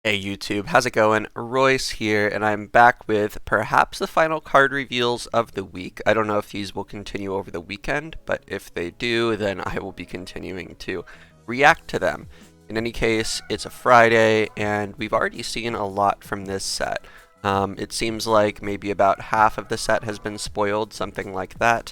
Hey YouTube, how's it going? Royce here, and I'm back with perhaps the final card reveals of the week. I don't know if these will continue over the weekend, but if they do, then I will be continuing to react to them. In any case, it's a Friday, and we've already seen a lot from this set. It seems like maybe about half of the set has been spoiled, something like that.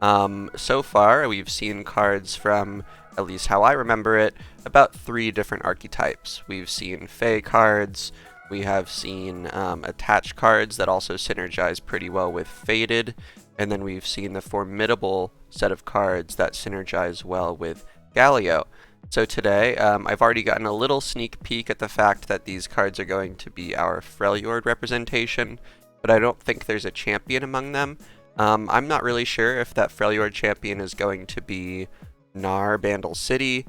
So far, we've seen cards from, at least how I remember it, about 3 different archetypes. We've seen Fey cards, we have seen attached cards that also synergize pretty well with Faded, and then we've seen the formidable set of cards that synergize well with Galio. So today, I've already gotten a little sneak peek at the fact that these cards are going to be our Freljord representation, but I don't think there's a champion among them. I'm not really sure if that Freljord champion is going to be Gnar Bandle City,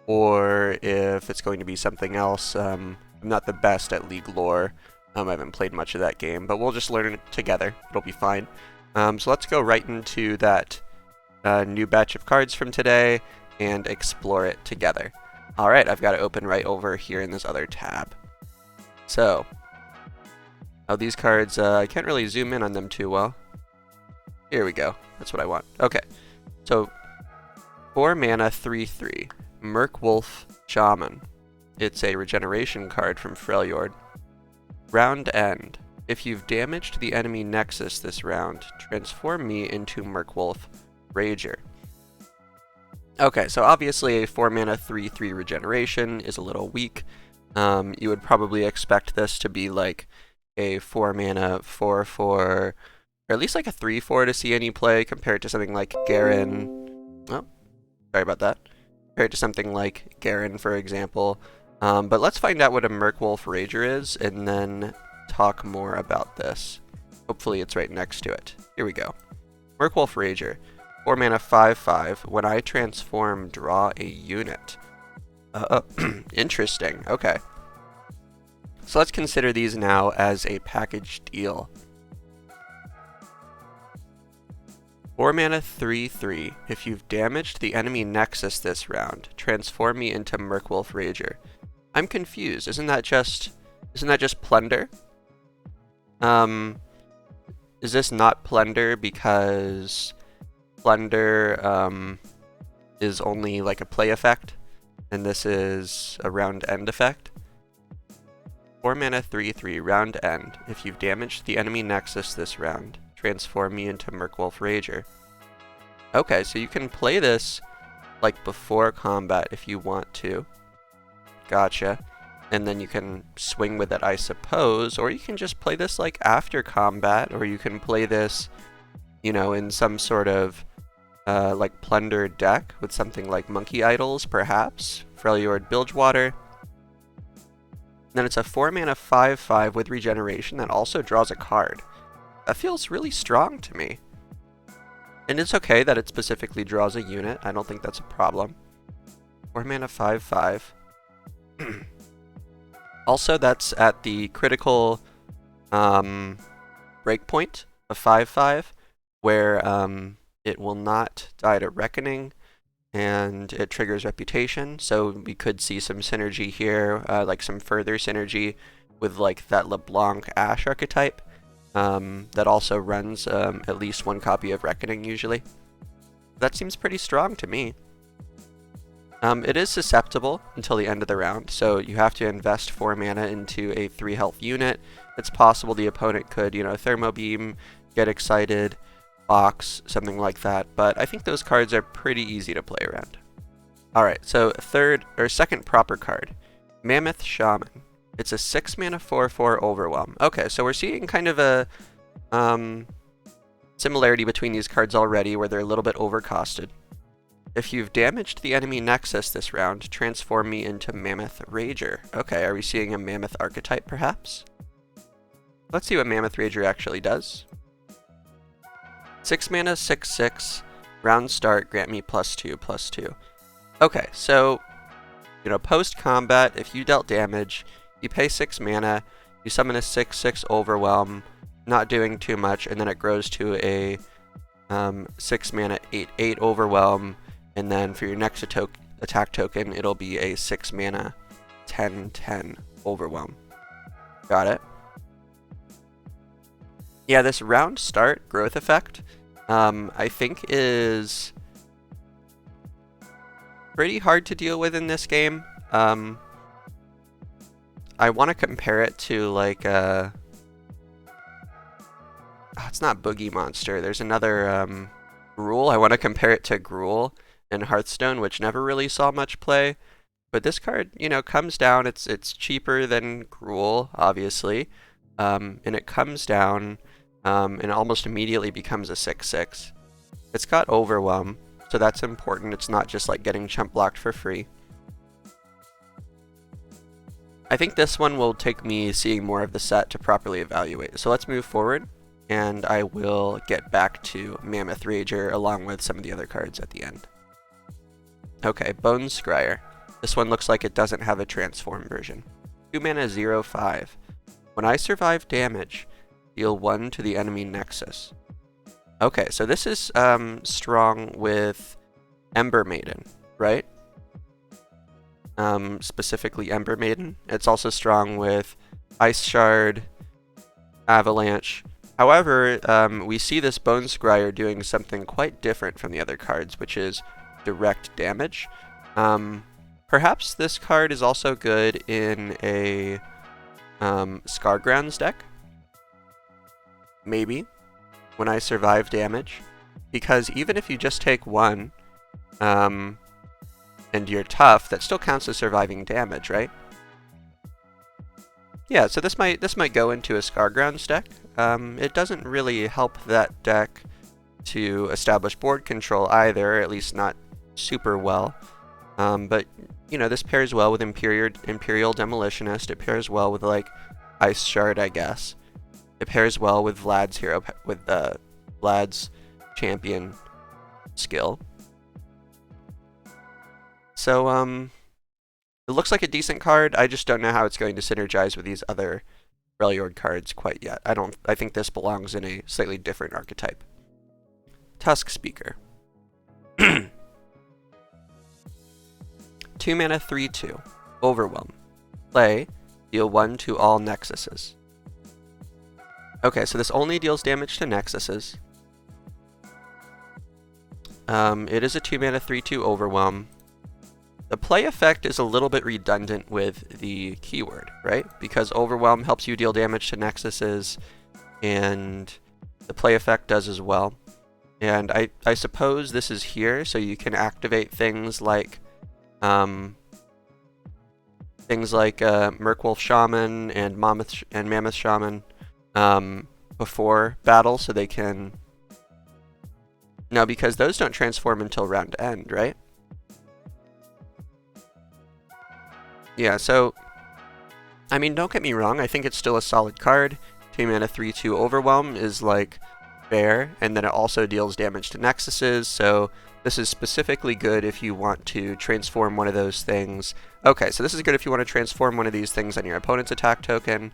or if it's going to be something else. I'm not the best at League lore. I haven't played much of that game, but we'll just learn it together. It'll be fine. So let's go right into that new batch of cards from today and explore it together. Alright, I've got it open right over here in this other tab. So, these cards, I can't really zoom in on them too well. Here we go. That's what I want. Okay, so 4 mana, 3/3. Murkwolf, Shaman. It's a regeneration card from Freljord. Round end. If you've damaged the enemy Nexus this round, transform me into Murkwolf Rager. Okay, so obviously a 4 mana, 3/3 regeneration is a little weak. You would probably expect this to be like a 4 mana, 4/4, or at least like a 3/4 to see any play compared to something like Garen. Oh, sorry about that. Compared to something like Garen, for example. But let's find out what a Murkwolf Rager is, and then talk more about this. Hopefully it's right next to it. Here we go. Murkwolf Rager. 4 mana, 5/5. When I transform, draw a unit. Interesting. Okay. So let's consider these now as a package deal. 4 mana, 3/3. If you've damaged the enemy Nexus this round, transform me into Murkwolf Rager. I'm confused. Isn't that just plunder? Is this not plunder because plunder is only like a play effect, and this is a round end effect? 4 mana, 3/3. Round end. If you've damaged the enemy Nexus this round, transform me into Murkwolf Rager. Okay, so you can play this like before combat if you want to. Gotcha. And then you can swing with it, I suppose, or you can just play this like after combat, or you can play this, you know, in some sort of like plunder deck with something like Monkey Idols, perhaps. Freljord Bilgewater. Then it's a 4 mana, 5/5 with regeneration that also draws a card. That feels really strong to me. And it's okay that it specifically draws a unit. I don't think that's a problem. 4 mana, 5/5. Also, that's at the critical breakpoint of 5/5, where it will not die to Reckoning, and it triggers Reputation. So we could see some synergy here, like some further synergy with like that LeBlanc Ashe archetype. That also runs at least 1 copy of Reckoning usually. That seems pretty strong to me. It is susceptible until the end of the round, so you have to invest 4 mana into a 3 health unit. It's possible the opponent could, you know, Thermo Beam, get excited, box, something like that, but I think those cards are pretty easy to play around. Alright, so second proper card, Mammoth Shaman. It's a 6 mana, 4/4 Overwhelm. Okay, so we're seeing kind of a similarity between these cards already, where they're a little bit overcosted. If you've damaged the enemy Nexus this round, transform me into Mammoth Rager. Okay, are we seeing a Mammoth archetype, perhaps? Let's see what Mammoth Rager actually does. 6 mana, 6/6. Round start, grant me +2/+2. Okay, so, you know, post-combat, if you dealt damage, you pay 6 mana, you summon a 6/6 Overwhelm, not doing too much, and then it grows to a 6 mana, 8/8 Overwhelm, and then for your next attack token, it'll be a 6 mana, 10/10 Overwhelm. Got it. Yeah, this round start growth effect, I think is pretty hard to deal with in this game. I want to compare it to like it's not Boogie Monster. There's another Gruul. I want to compare it to Gruul in Hearthstone, which never really saw much play. But this card, you know, comes down. It's cheaper than Gruul, obviously, and it comes down and almost immediately becomes a 6/6. It's got Overwhelm, so that's important. It's not just like getting chump blocked for free. I think this one will take me seeing more of the set to properly evaluate. So let's move forward, and I will get back to Mammoth Rager along with some of the other cards at the end. Okay, Bone Scryer. This one looks like it doesn't have a transform version. 2 mana 0/5. When I survive damage, deal 1 to the enemy Nexus. Okay, so this is strong with Ember Maiden, right? Specifically Ember Maiden. It's also strong with Ice Shard, Avalanche. However, we see this Bone Scryer doing something quite different from the other cards, which is direct damage. Perhaps this card is also good in a Scargrounds deck. Maybe. When I survive damage. Because even if you just take 1, and you're tough, that still counts as surviving damage, right? Yeah, so this might go into a Scargrounds deck. It doesn't really help that deck to establish board control either, at least not super well. But you know, this pairs well with Imperial Demolitionist. It pairs well with like Ice Shard, I guess. It pairs well with Vlad's Vlad's champion skill. So it looks like a decent card. I just don't know how it's going to synergize with these other Freljord cards quite yet. I think this belongs in a slightly different archetype. Tusk Speaker. 2 mana 3/2. Overwhelm. Play. Deal 1 to all Nexuses. Okay, so this only deals damage to Nexuses. It is a 2 mana 3/2 Overwhelm. The play effect is a little bit redundant with the keyword, right? Because Overwhelm helps you deal damage to Nexuses, and the play effect does as well. And I suppose this is here, so you can activate things like Murkwolf Shaman and Mammoth Shaman before battle, so they can... No, because those don't transform until round end, right? Yeah, so... I mean, don't get me wrong, I think it's still a solid card. 2 mana 3/2 Overwhelm is, like, fair, and then it also deals damage to Nexuses, so this is specifically good if you want to transform one of those things. Okay, so this is good if you want to transform one of these things on your opponent's attack token.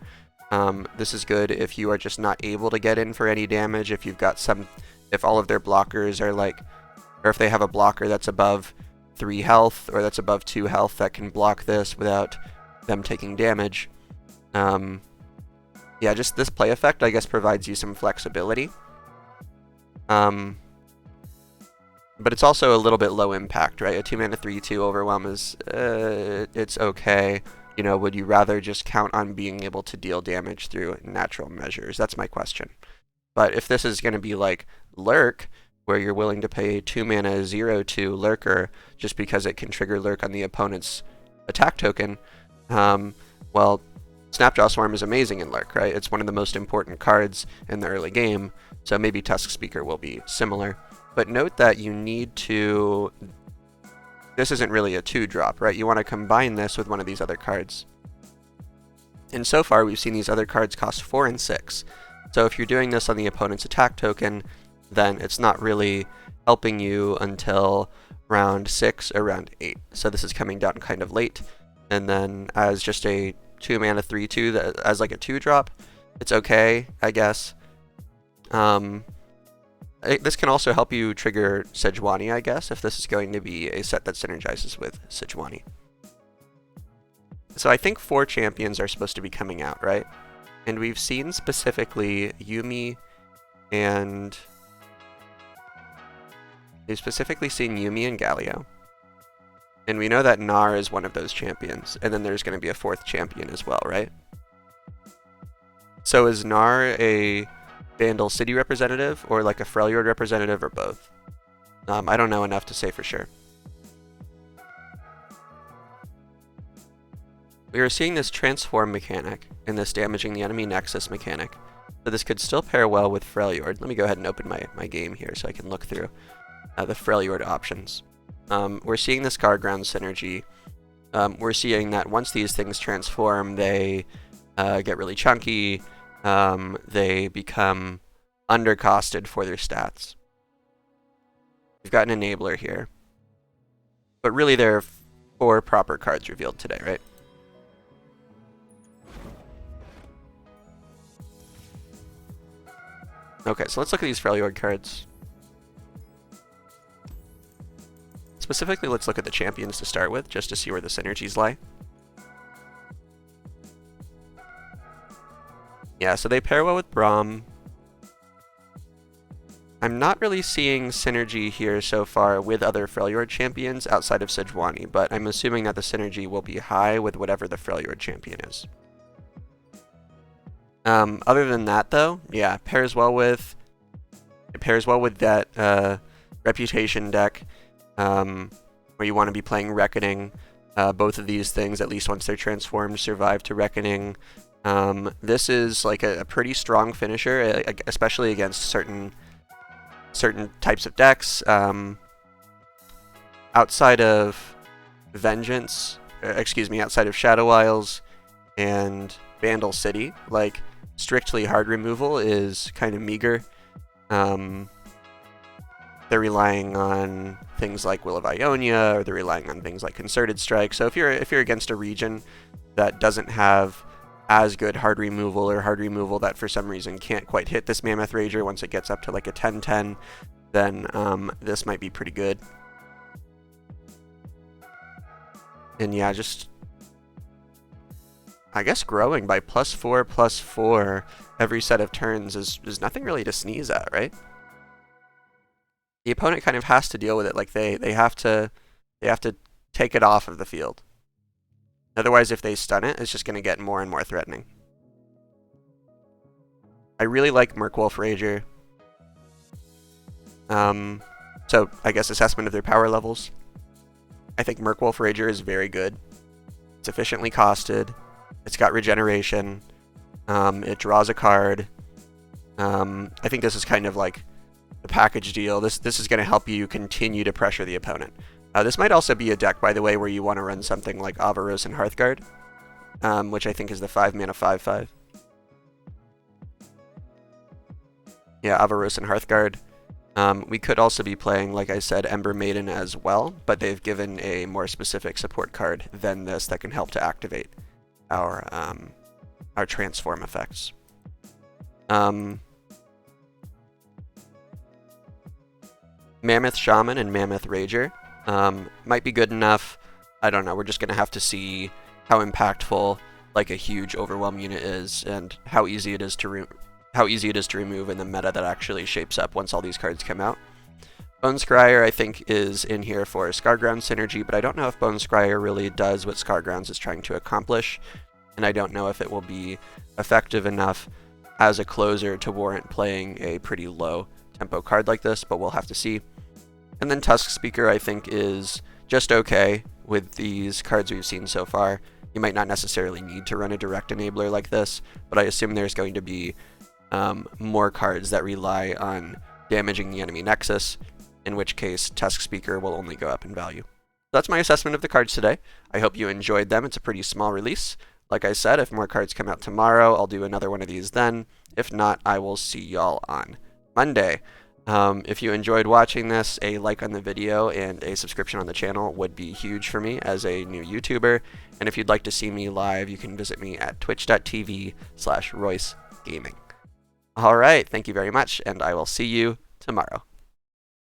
This is good if you are just not able to get in for any damage, if you've got if all of their blockers are like, or if they have a blocker that's above 3 health, or that's above 2 health that can block this without them taking damage. Yeah, just this play effect, I guess, provides you some flexibility. But it's also a little bit low impact, right? A 2 mana 3/2 Overwhelm is, it's okay. You know, would you rather just count on being able to deal damage through natural measures? That's my question. But if this is going to be like Lurk, where you're willing to pay 2 mana 0/2 Lurker just because it can trigger Lurk on the opponent's attack token, well, Snapjaw Swarm is amazing in Lurk, right? It's one of the most important cards in the early game, so maybe Tusk Speaker will be similar. But note that you need to... This isn't really a 2-drop, right? You want to combine this with one of these other cards. And so far, we've seen these other cards cost 4 and 6. So if you're doing this on the opponent's attack token, then it's not really helping you until round 6 or round 8. So this is coming down kind of late. And then as just a 2 mana 3/2, as like a 2-drop, it's okay, I guess. This can also help you trigger Sejuani, I guess, if this is going to be a set that synergizes with Sejuani. So I think 4 champions are supposed to be coming out, right? And we've seen specifically Yuumi and... We've specifically seen Yuumi and Galio. And we know that Gnar is one of those champions. And then there's going to be a 4th champion as well, right? So is Gnar a Vandal City representative or like a Freljord representative or both? I don't know enough to say for sure. We are seeing this transform mechanic and this damaging the enemy nexus mechanic. So this could still pair well with Freljord. Let me go ahead and open my game here so I can look through the Freljord options. We're seeing the Scargrounds synergy. We're seeing that once these things transform, they get really chunky. They become undercosted for their stats. We've got an enabler here. But really there are 4 proper cards revealed today, right? Okay, so let's look at these Freljord cards. Specifically, let's look at the champions to start with, just to see where the synergies lie. Yeah, so they pair well with Braum. I'm not really seeing synergy here so far with other Freljord champions outside of Sejuani, but I'm assuming that the synergy will be high with whatever the Freljord champion is. Other than that, though, yeah, it pairs well with that Reputation deck, where you want to be playing Reckoning. Both of these things, at least once they're transformed, survive to Reckoning. This is like a pretty strong finisher, especially against certain types of decks. Outside of Vengeance, outside of Shadow Isles and Vandal City, like strictly hard removal is kind of meager. They're relying on things like Will of Ionia, or they're relying on things like Concerted Strike. So if you're against a region that doesn't have as good hard removal, or hard removal that for some reason can't quite hit this Mammoth Rager once it gets up to like a 10-10, then this might be pretty good. And yeah, just I guess growing by +4/+4 every set of turns is nothing really to sneeze at, right? The opponent kind of has to deal with it, like they have to take it off of the field. Otherwise, if they stun it, it's just going to get more and more threatening. I really like Murkwolf Rager. So I guess assessment of their power levels. I think Murkwolf Rager is very good. It's efficiently costed. It's got regeneration. It draws a card. I think this is kind of like the package deal. This is going to help you continue to pressure the opponent. This might also be a deck, by the way, where you want to run something like Avaros and Hearthguard, which I think is the 5-mana 5/5. Yeah, Avaros and Hearthguard. We could also be playing, like I said, Ember Maiden as well, but they've given a more specific support card than this that can help to activate our transform effects. Mammoth Shaman and Mammoth Rager might be good enough. I don't know. We're just going to have to see how impactful like a huge overwhelm unit is, and how easy it is to remove in the meta that actually shapes up once all these cards come out. Bone Scryer, I think, is in here for Scargrounds synergy, but I don't know if Bone Scryer really does what Scargrounds is trying to accomplish, and I don't know if it will be effective enough as a closer to warrant playing a pretty low tempo card like this, but we'll have to see. And then Tusk Speaker, I think, is just okay with these cards we've seen so far. You might not necessarily need to run a direct enabler like this, but I assume there's going to be more cards that rely on damaging the enemy nexus, in which case Tusk Speaker will only go up in value. That's my assessment of the cards today. I hope you enjoyed them. It's a pretty small release. Like I said, if more cards come out tomorrow, I'll do another one of these then. If not, I will see y'all on Monday. If you enjoyed watching this, a like on the video and a subscription on the channel would be huge for me as a new YouTuber. And if you'd like to see me live, you can visit me at twitch.tv/RoyceGaming. All right, thank you very much, and I will see you tomorrow.